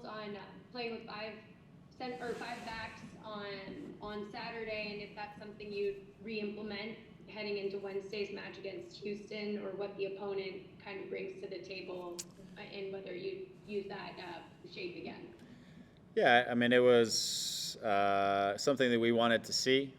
rules on playing with five backs on Saturday, and if that's something you re-implement heading into Wednesday's match against Houston, or what the opponent kind of brings to the table, and whether you use that shape again. Yeah, I mean, it was something that we wanted to see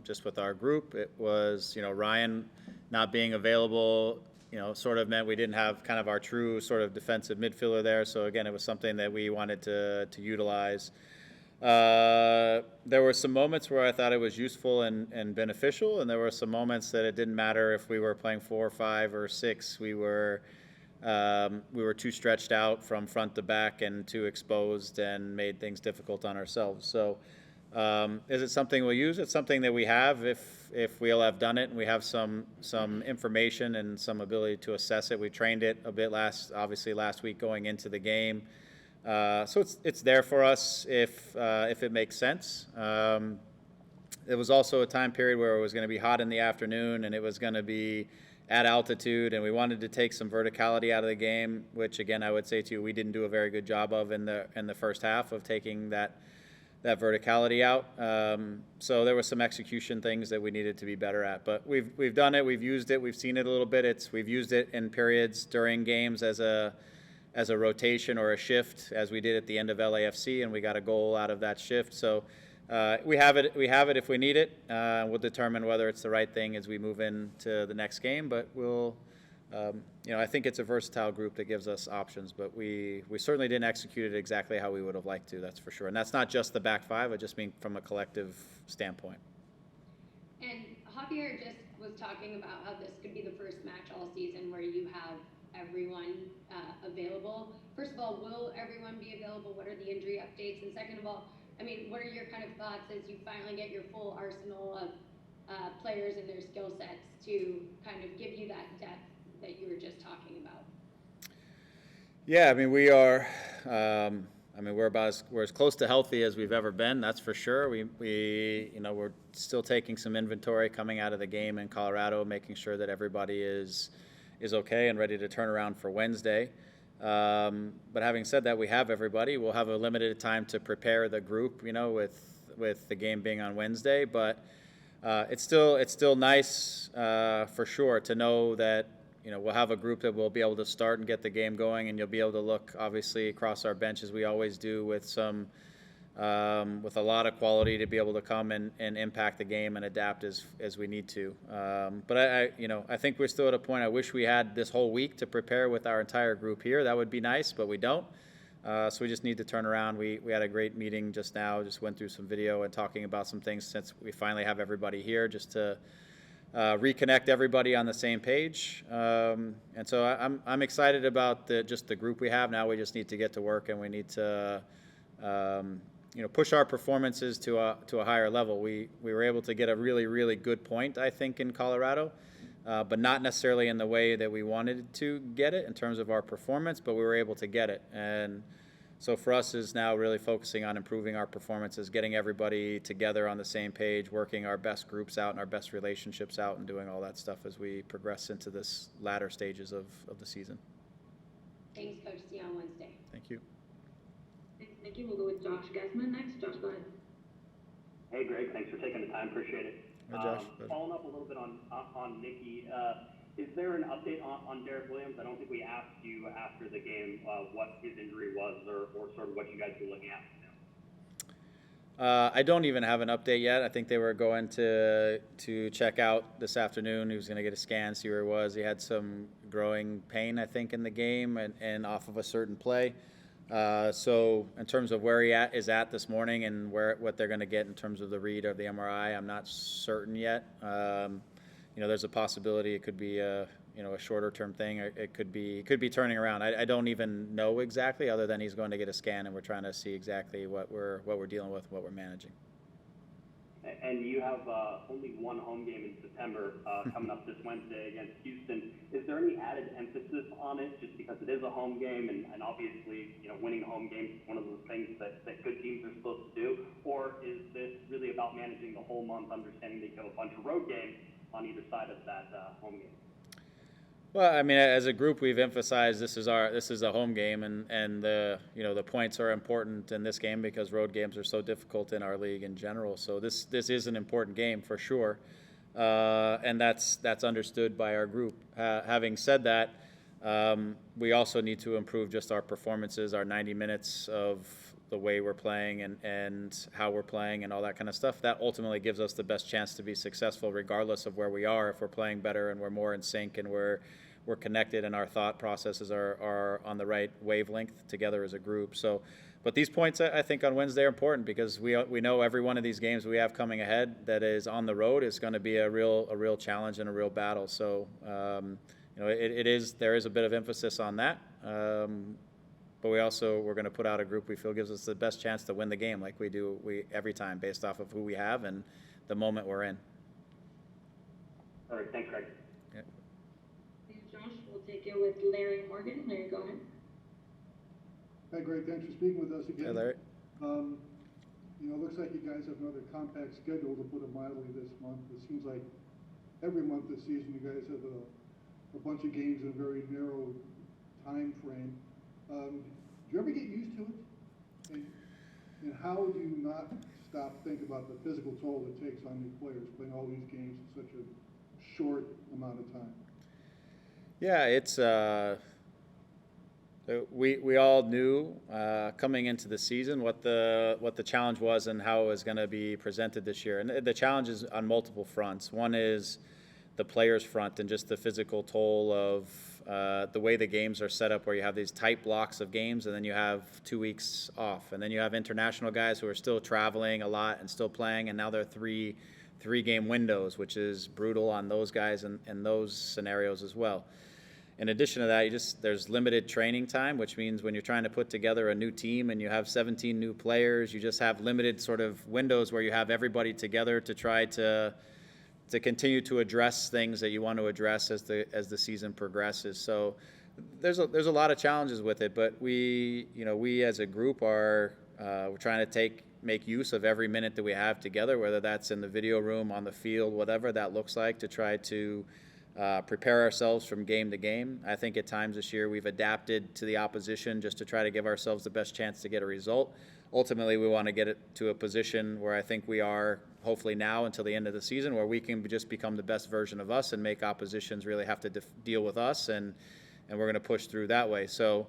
just with our group. It was, Ryan not being available, sort of meant we didn't have kind of our true sort of defensive midfielder there. So, again, it was something that we wanted to utilize. There were some moments where I thought it was useful and beneficial, and there were some moments that it didn't matter if we were playing 4, 5, or 6. We were too stretched out from front to back and too exposed and made things difficult on ourselves. So, is it something we'll use? It's something that we have if we'll have done it and we have some information and some ability to assess it. We trained it a bit last week going into the game. So it's there for us if it makes sense. It was also a time period where it was going to be hot in the afternoon and it was going to be at altitude, and we wanted to take some verticality out of the game, which again I would say to you we didn't do a very good job of in the first half of taking that verticality out. So there were some execution things that we needed to be better at, but we've done it, we've used it, we've seen it a little bit. We've used it in periods during games as a rotation or a shift, as we did at the end of LAFC, and we got a goal out of that shift. So we have it if we need it. We'll determine whether it's the right thing as we move into the next game. But I think it's a versatile group that gives us options. But we certainly didn't execute it exactly how we would have liked to. That's for sure. And that's not just the back five. I just mean from a collective standpoint. And Javier just was talking about how this could be the first match all season where you have everyone available. First of all, will everyone be available? What are the injury updates? And second of all, I mean, what are your kind of thoughts as you finally get your full arsenal of players and their skill sets to kind of give you that depth that you were just talking about? Yeah, I mean, we're as close to healthy as we've ever been. That's for sure. We're still taking some inventory coming out of the game in Colorado, making sure that everybody is okay and ready to turn around for Wednesday. But having said that, we have everybody. We'll have a limited time to prepare the group, with the game being on Wednesday. But it's still nice for sure to know that we'll have a group that will be able to start and get the game going, and you'll be able to look obviously across our bench as we always do with a lot of quality to be able to come and impact the game and adapt as we need to. But I think we're still at a point. I wish we had this whole week to prepare with our entire group here. That would be nice, but we don't. So we just need to turn around. We had a great meeting just now. Just went through some video and talking about some things since we finally have everybody here, just to reconnect everybody on the same page. And so I'm excited about just the group we have now. We just need to get to work, and we need to push our performances to a higher level. We were able to get a really, really good point, I think, in Colorado, but not necessarily in the way that we wanted to get it in terms of our performance, but we were able to get it. And so for us is now really focusing on improving our performances, getting everybody together on the same page, working our best groups out and our best relationships out, and doing all that stuff as we progress into this latter stages of the season. Thanks, Coach. See you on Wednesday. Thank you. Thanks, Nikki. We'll go with Josh Gassman next. Josh, go ahead. Hey, Greg. Thanks for taking the time. Appreciate it. Hey, Josh. Following up a little bit on Nikki, is there an update on Derrick Williams? I don't think we asked you after the game what his injury was or sort of what you guys were looking at. I don't even have an update yet. I think they were going to check out this afternoon. He was going to get a scan, see where he was. He had some growing pain, I think, in the game and off of a certain play. So in terms of where he is at this morning and what they're going to get in terms of the read of the MRI, I'm not certain yet. There's a possibility it could be a shorter term thing. It could be turning around. I don't even know exactly, other than he's going to get a scan, and we're trying to see exactly what we're dealing with, what we're managing. And you have only one home game in September coming up this Wednesday against Houston. Is there any added emphasis on it just because it is a home game and obviously, winning home games is one of those things that good teams are supposed to do? Or is this really about managing the whole month, understanding that you have a bunch of road games on either side of that home game? Well, I mean, as a group, we've emphasized this is a home game, and the points are important in this game because road games are so difficult in our league in general. So this is an important game for sure, and that's understood by our group. Having said that, we also need to improve just our performances, our 90 minutes of the way we're playing and how we're playing and all that kind of stuff. That ultimately gives us the best chance to be successful regardless of where we are. If we're playing better and we're more in sync and we're connected and our thought processes are on the right wavelength together as a group. So, but these points I think on Wednesday are important because we know every one of these games we have coming ahead that is on the road is going to be a real challenge and a real battle. So there is a bit of emphasis on that. But we're going to put out a group we feel gives us the best chance to win the game like we do every time based off of who we have and the moment we're in. All right, thanks, Greg. Yeah. Thanks, Josh. We'll take it with Larry Morgan. Larry, go ahead. Hi, Greg. Thanks for speaking with us again. Hey, Larry. It looks like you guys have another compact schedule, to put it mildly, this month. It seems like every month this season you guys have a bunch of games in a very narrow time frame. Do you ever get used to it? And how do you not stop thinking about the physical toll it takes on your players playing all these games in such a short amount of time? Yeah, it's we all knew coming into the season what the challenge was and how it was going to be presented this year. And the challenge is on multiple fronts. One is the players' front and just the physical toll of the way the games are set up, where you have these tight blocks of games and then you have 2 weeks off, and then you have international guys who are still traveling a lot and still playing, and now they're three game windows, which is brutal on those guys and those scenarios as well. In addition to that, there's limited training time, which means when you're trying to put together a new team and you have 17 new players, you just have limited sort of windows where you have everybody together to try to continue to address things that you want to address as the season progresses. So there's a lot of challenges with it, but we as a group we're trying to make use of every minute that we have together, whether that's in the video room, on the field, whatever that looks like, to try to prepare ourselves from game to game. I think at times this year we've adapted to the opposition just to try to give ourselves the best chance to get a result. Ultimately, we want to get it to a position where I think we are, hopefully now until the end of the season, where we can just become the best version of us and make oppositions really have to deal with us, and we're going to push through that way. So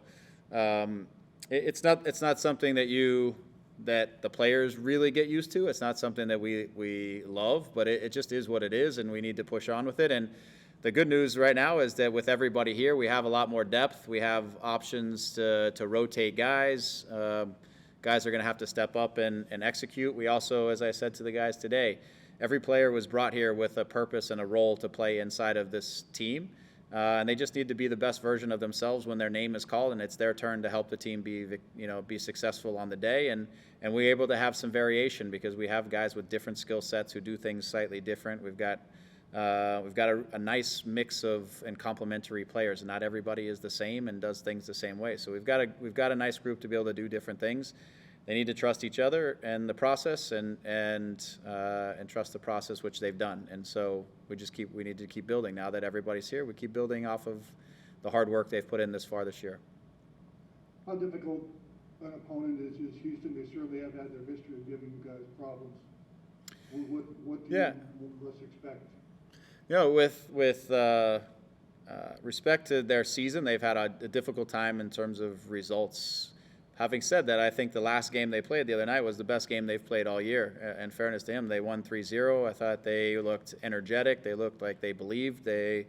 it's not something that the players really get used to. It's not something that we love, but it just is what it is, and we need to push on with it. And the good news right now is that with everybody here, we have a lot more depth. We have options to rotate guys. Guys are going to have to step up and execute. We also, as I said to the guys today, every player was brought here with a purpose and a role to play inside of this team. And they just need to be the best version of themselves when their name is called and it's their turn to help the team be successful on the day. And we're able to have some variation because we have guys with different skill sets who do things slightly different. We've got a nice mix and complementary players, and not everybody is the same and does things the same way. So we've got a nice group to be able to do different things. They need to trust each other and the process, and trust the process, which they've done. And so we need to keep building. Now that everybody's here, we keep building off of the hard work they've put in this far this year. How difficult an opponent is Houston? They certainly have had their history of giving you guys problems. What do you most expect? With respect to their season, they've had a difficult time in terms of results. Having said that, I think the last game they played the other night was the best game they've played all year. In fairness to him, they won 3-0. I thought they looked energetic. They looked like they believed. They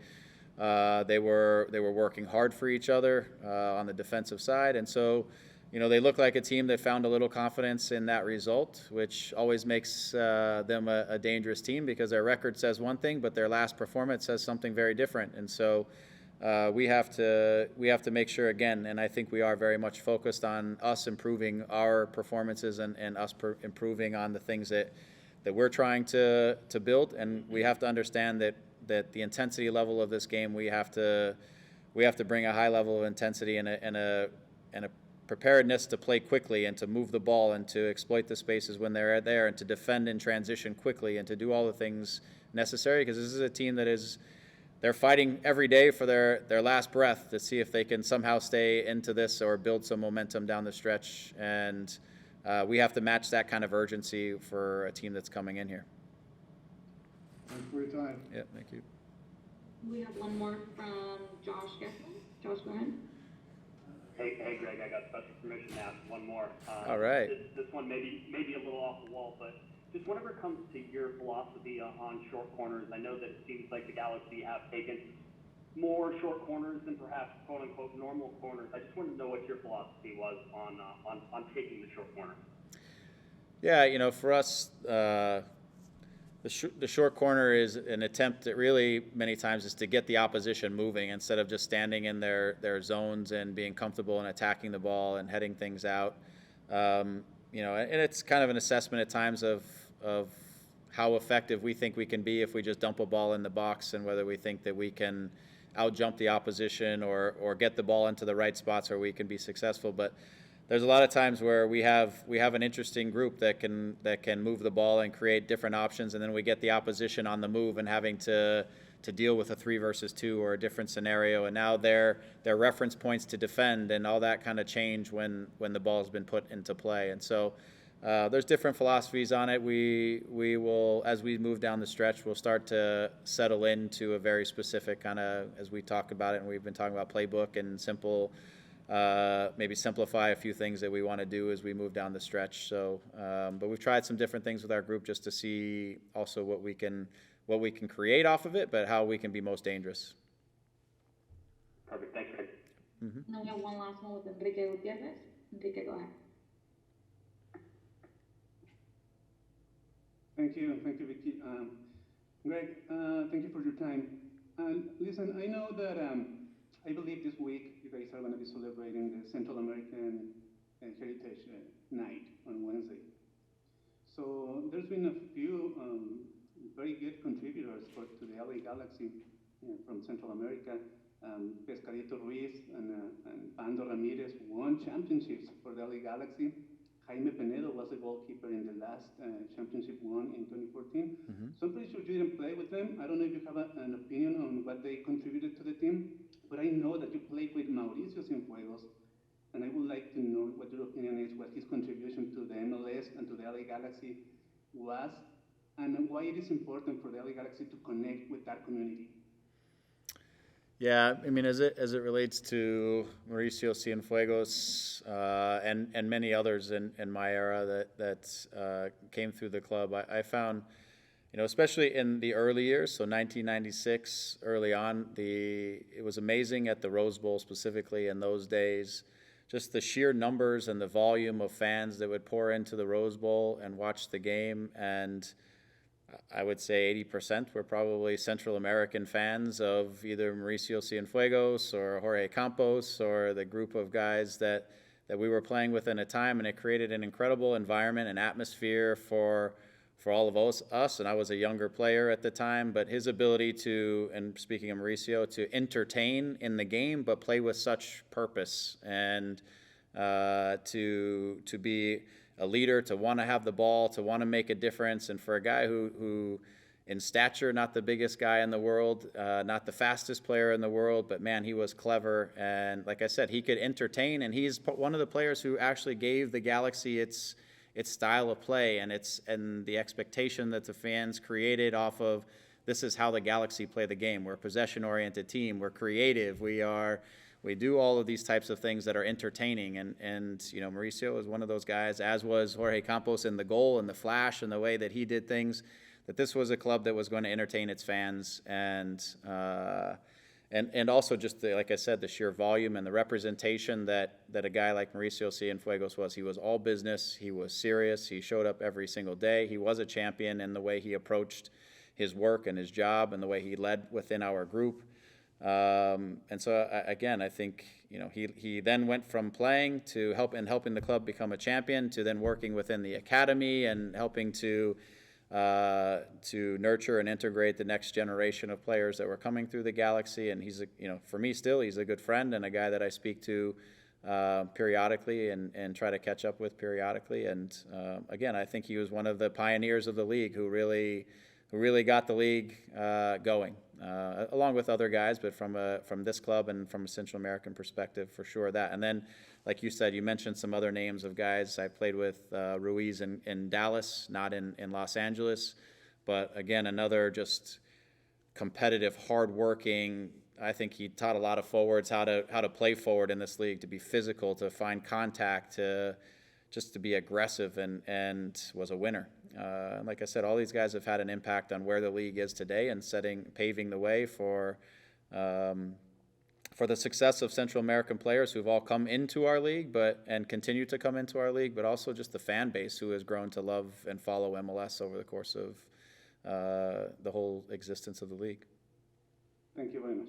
were working hard for each other on the defensive side, and so they look like a team that found a little confidence in that result, which always makes them a dangerous team because their record says one thing, but their last performance says something very different. And so we have to make sure again, and I think we are very much focused on us improving our performances and us improving on the things that we're trying to build. And we have to understand that the intensity level of this game, we have to bring a high level of intensity and a preparedness to play quickly and to move the ball and to exploit the spaces when they're there and to defend in transition quickly and to do all the things necessary, because this is a team that is they're fighting every day for their last breath to see if they can somehow stay into this or build some momentum down the stretch. And we have to match that kind of urgency for a team that's coming in here. Thanks for your time. Yeah, thank you. We have one more from Josh Gessman. Josh, go ahead. Hey, Greg, I got special permission to ask one more. All right. This one may be a little off the wall, but just whenever it comes to your philosophy on short corners, I know that it seems like the Galaxy have taken more short corners than perhaps quote unquote normal corners. I just wanted to know what your philosophy was on taking the short corner. Yeah, you know, for us, the short corner is an attempt that really many times is to get the opposition moving instead of just standing in their zones and being comfortable and attacking the ball and heading things out. You know, and it's kind of an assessment at times of how effective we think we can be if we just dump a ball in the box, and whether we think that we can out-jump the opposition or get the ball into the right spots where we can be successful. But there's a lot of times where we have an interesting group that can move the ball and create different options, and then we get the opposition on the move and having to deal with a 3 versus 2 or a different scenario, and now their reference points to defend and all that kind of change when the ball's been put into play. And so there's different philosophies on it. We will, as we move down the stretch, we'll start to settle into a very specific kind of, as we talk about it, and we've been talking about playbook and simple. Maybe simplify a few things that we want to do as we move down the stretch. So, but we've tried some different things with our group just to see also what we can create off of it, but how we can be most dangerous. Perfect. Thanks, Greg. Mm-hmm. Now we have one last one with Enrique Gutierrez. Enrique, go ahead. Thank you, Vicky. Greg, thank you for your time. Listen, I know that I believe this week you guys are going to be celebrating the Central American Heritage Night on Wednesday. So there's been a few very good contributors to the LA Galaxy from Central America. Pescadito Ruiz and Pando Ramirez won championships for the LA Galaxy. Jaime Penedo was the goalkeeper in the last championship won in 2014. Mm-hmm. So I'm pretty sure you didn't play with them. I don't know if you have an opinion on what they contributed to the team, but I know that you played with Mauricio Cienfuegos, and I would like to know what your opinion is, what his contribution to the MLS and to the LA Galaxy was, and why it is important for the LA Galaxy to connect with that community. Yeah, I mean, as it relates to Mauricio Cienfuegos and many others in my era that came through the club, I found, you know, especially in the early years, so 1996, early on, it was amazing at the Rose Bowl specifically in those days, just the sheer numbers and the volume of fans that would pour into the Rose Bowl and watch the game. And I would say 80% were probably Central American fans of either Mauricio Cienfuegos or Jorge Campos or the group of guys that we were playing with in a time, and it created an incredible environment and atmosphere for all of us. And I was a younger player at the time, but his ability to, and speaking of Mauricio, to entertain in the game but play with such purpose, and to be a leader, to want to have the ball, to want to make a difference. And for a guy who in stature, not the biggest guy in the world, not the fastest player in the world, but man, he was clever. And like I said, he could entertain, and he's one of the players who actually gave the Galaxy its style of play and the expectation that the fans created off of, this is how the Galaxy play the game. We're a possession-oriented team. We're creative. We do all of these types of things that are entertaining, and you know, Mauricio was one of those guys, as was Jorge Campos in the goal and the flash and the way that he did things, that this was a club that was going to entertain its fans, and also just like I said, the sheer volume and the representation that a guy like Mauricio Cienfuegos was. He was all business. He was serious. He showed up every single day. He was a champion in the way he approached his work and his job and the way he led within our group. And so again, I think, you know, he then went from playing to helping the club become a champion, to then working within the academy and helping to nurture and integrate the next generation of players that were coming through the Galaxy. And he's for me still, he's a good friend and a guy that I speak to periodically and try to catch up with periodically. And again, I think he was one of the pioneers of the league who really got the league going. along with other guys, but from this club and from a Central American perspective, for sure that. And then, like you said, you mentioned some other names of guys. I played with Ruiz in Dallas, not in Los Angeles, but again, another just competitive, hardworking. I think he taught a lot of forwards how to play forward in this league, to be physical, to find contact, to be aggressive, and was a winner. Like I said, all these guys have had an impact on where the league is today and paving the way for the success of Central American players who've all come into our league, and continue to come into our league, but also just the fan base who has grown to love and follow MLS over the course of the whole existence of the league. Thank you very much.